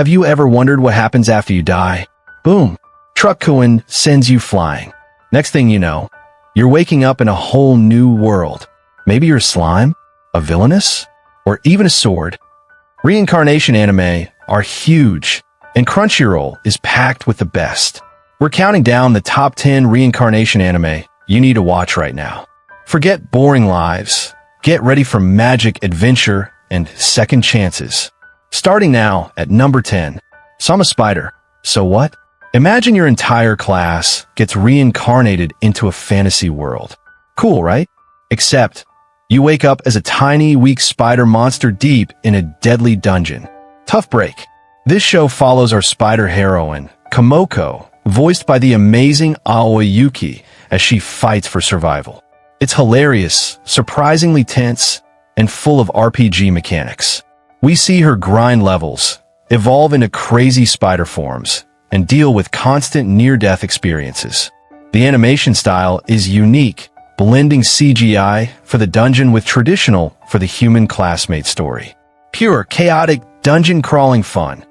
Have you ever wondered what happens after you die? Boom. Truck-kun sends you flying. Next thing you know, you're waking up in a whole new world. Maybe you're a slime, a villainess, or even a sword. Reincarnation anime are huge, and Crunchyroll is packed with the best. We're counting down the top 10 reincarnation anime you need to watch right now. Forget boring lives. Get ready for magic, adventure, and second chances. Starting now at number 10. So I'm a spider. So what? Imagine your entire class gets reincarnated into a fantasy world. Cool, right? Except, you wake up as a tiny, weak spider monster deep in a deadly dungeon. Tough break. This show follows our spider heroine, Komoko, voiced by the amazing Aoi Yuki, as she fights for survival. It's hilarious, surprisingly tense, and full of RPG mechanics. We see her grind levels, evolve into crazy spider forms, and deal with constant near-death experiences. The animation style is unique, blending CGI for the dungeon with traditional for the human classmate story. Pure, chaotic, dungeon-crawling fun.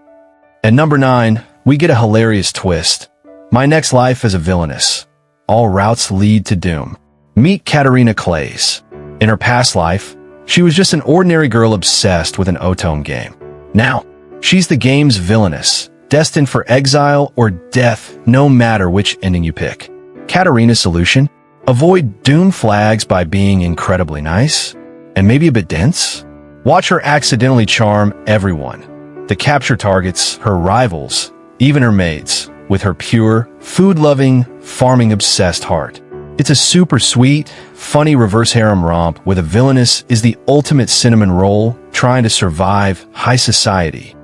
At number 9, we get a hilarious twist. My next life as a villainess. All routes lead to doom. Meet Katarina Clays. In her past life, she was just an ordinary girl obsessed with an Otome game. Now, she's the game's villainess, destined for exile or death no matter which ending you pick. Katarina's solution? Avoid doom flags by being incredibly nice, and maybe a bit dense. Watch her accidentally charm everyone. The capture targets, her rivals, even her maids, with her pure, food-loving, farming-obsessed heart. It's a super sweet, funny reverse harem romp where the villainess is the ultimate cinnamon roll trying to survive high society.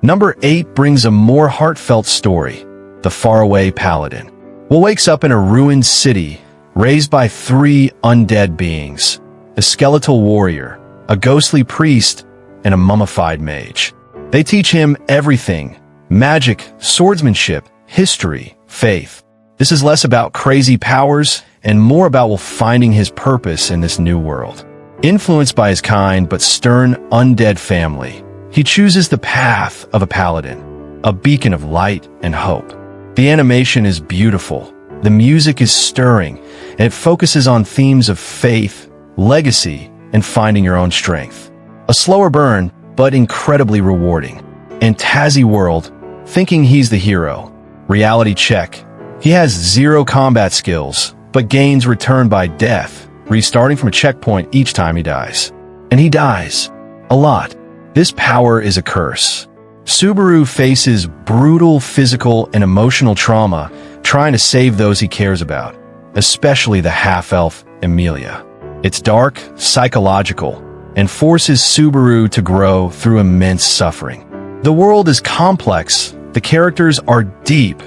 Number 8 brings a more heartfelt story, The Faraway Paladin. Will wakes up in a ruined city, raised by 3 undead beings, a skeletal warrior, a ghostly priest, and a mummified mage. They teach him everything: magic, swordsmanship, history, faith. This is less about crazy powers and more about finding his purpose in this new world. Influenced by his kind but stern undead family, he chooses the path of a paladin, a beacon of light and hope. The animation is beautiful, the music is stirring, and it focuses on themes of faith, legacy, and finding your own strength. A slower burn, but incredibly rewarding. And Tazzy World, thinking he's the hero. Reality check. He has 0 combat skills, but gains return by death, restarting from a checkpoint each time he dies. And he dies. A lot. This power is a curse. Subaru faces brutal physical and emotional trauma trying to save those he cares about, especially the half-elf Emilia. It's dark, psychological, and forces Subaru to grow through immense suffering. The world is complex, the characters are deep,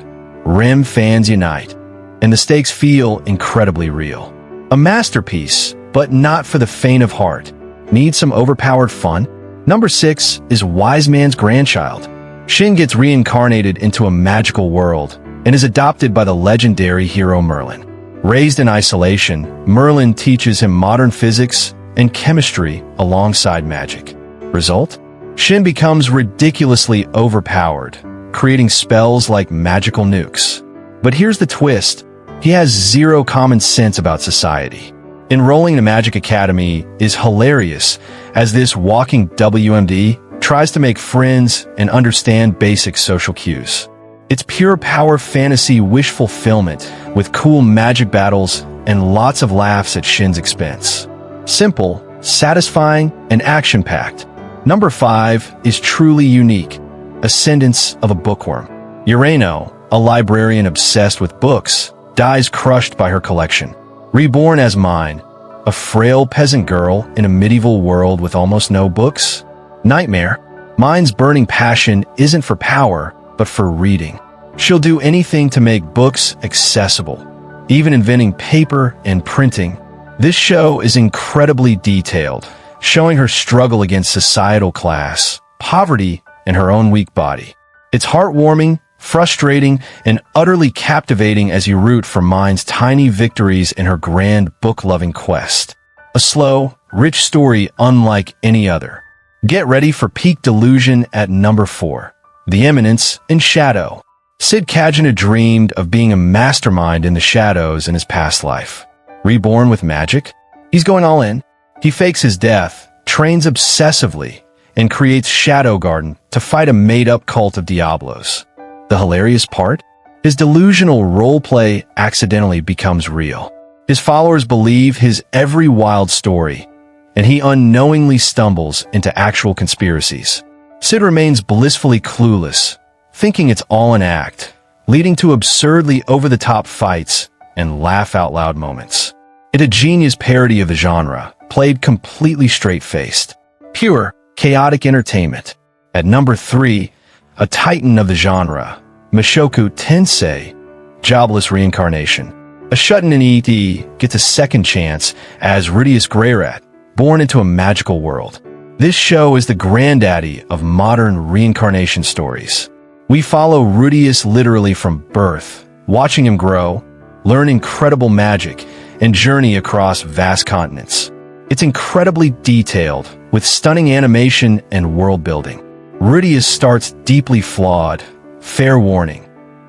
Rim fans unite, and the stakes feel incredibly real. A masterpiece, but not for the faint of heart. Need some overpowered fun? Number 6 is Wise Man's Grandchild. Shin gets reincarnated into a magical world and is adopted by the legendary hero Merlin. Raised in isolation, Merlin teaches him modern physics and chemistry alongside magic. Result? Shin becomes ridiculously overpowered, creating spells like magical nukes. But here's the twist. He has 0 common sense about society. Enrolling in a magic academy is hilarious, as this walking WMD tries to make friends and understand basic social cues. It's pure power fantasy wish fulfillment with cool magic battles and lots of laughs at Shin's expense. Simple, satisfying, and action-packed. Number 5 is truly unique. Ascendance of a Bookworm. Urano, a librarian obsessed with books, dies crushed by her collection. Reborn as Mine, a frail peasant girl in a medieval world with almost no books. Nightmare, Mine's burning passion isn't for power, but for reading. She'll do anything to make books accessible, even inventing paper and printing. This show is incredibly detailed, showing her struggle against societal class, poverty, and her own weak body. It's heartwarming, frustrating, and utterly captivating as you root for Mine's tiny victories in her grand book-loving quest. A slow, rich story unlike any other. Get ready for peak delusion at number 4. the eminence, and shadow. Sid Kajuna dreamed of being a mastermind in the shadows in his past life. Reborn with magic? He's going all in. He fakes his death, trains obsessively, and creates Shadow Garden to fight a made-up cult of Diablos. The hilarious part? His delusional roleplay accidentally becomes real. His followers believe his every wild story, and he unknowingly stumbles into actual conspiracies. Sid remains blissfully clueless, thinking it's all an act, leading to absurdly over-the-top fights and laugh-out-loud moments. It's a genius parody of the genre, played completely straight-faced. Pure, chaotic entertainment. At number 3, a titan of the genre, Mushoku Tensei, Jobless Reincarnation. A shut-in ET gets a second chance as Rudius Greyrat, born into a magical world. This show is the granddaddy of modern reincarnation stories. We follow Rudius literally from birth, watching him grow, learn incredible magic, and journey across vast continents. It's incredibly detailed, with stunning animation and world building. Rudius starts deeply flawed, fair warning,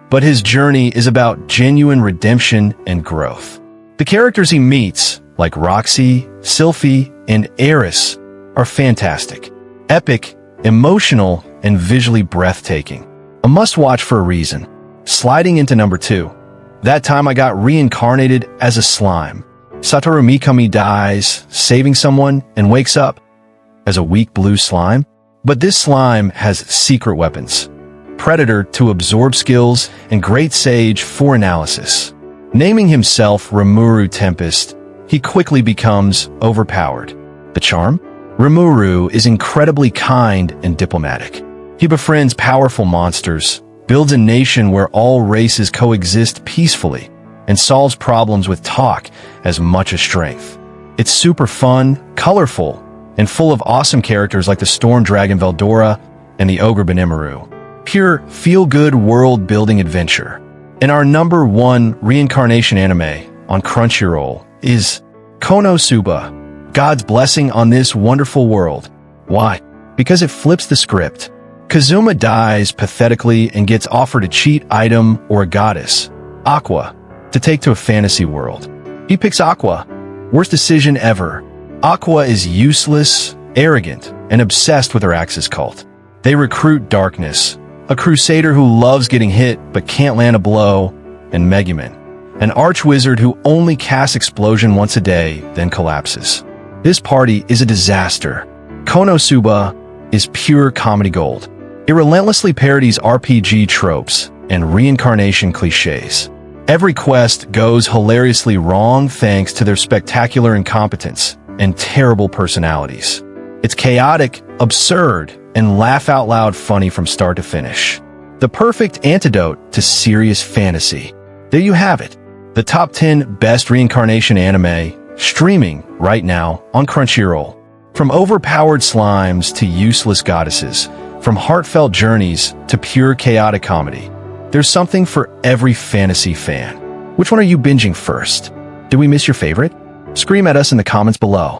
but his journey is about genuine redemption and growth. The characters he meets, like Roxy, Sylphie, and Eris, are fantastic, epic, emotional, and visually breathtaking. A must-watch for a reason. Sliding into number 2. That time I got reincarnated as a slime. Satoru Mikami dies, saving someone, and wakes up as a weak blue slime. But this slime has secret weapons. Predator to absorb skills, and Great Sage for analysis. Naming himself Rimuru Tempest, he quickly becomes overpowered. The charm? Rimuru is incredibly kind and diplomatic. He befriends powerful monsters, builds a nation where all races coexist peacefully, and solves problems with talk as much as strength. It's super fun, colorful, and full of awesome characters like the Storm Dragon Veldora and the Ogre Benimaru. Pure, feel-good world-building adventure. And our number 1 reincarnation anime on Crunchyroll is Konouba, God's blessing on this wonderful world. Why? Because it flips the script. Kazuma dies pathetically and gets offered a cheat item or a goddess, Aqua, to take to a fantasy world. He picks Aqua. Worst decision ever. Aqua is useless, arrogant, and obsessed with her Axis cult. They recruit Darkness, a crusader who loves getting hit but can't land a blow, and Megumin, an arch-wizard who only casts explosion once a day, then collapses. This party is a disaster. Konouba is pure comedy gold. It relentlessly parodies RPG tropes and reincarnation cliches. Every quest goes hilariously wrong thanks to their spectacular incompetence and terrible personalities. It's chaotic, absurd, and laugh-out-loud funny from start to finish. The perfect antidote to serious fantasy. There you have it. The top 10 best reincarnation anime, streaming right now on Crunchyroll. From overpowered slimes to useless goddesses, from heartfelt journeys to pure chaotic comedy, there's something for every fantasy fan. Which one are you binging first? Did we miss your favorite? Scream at us in the comments below.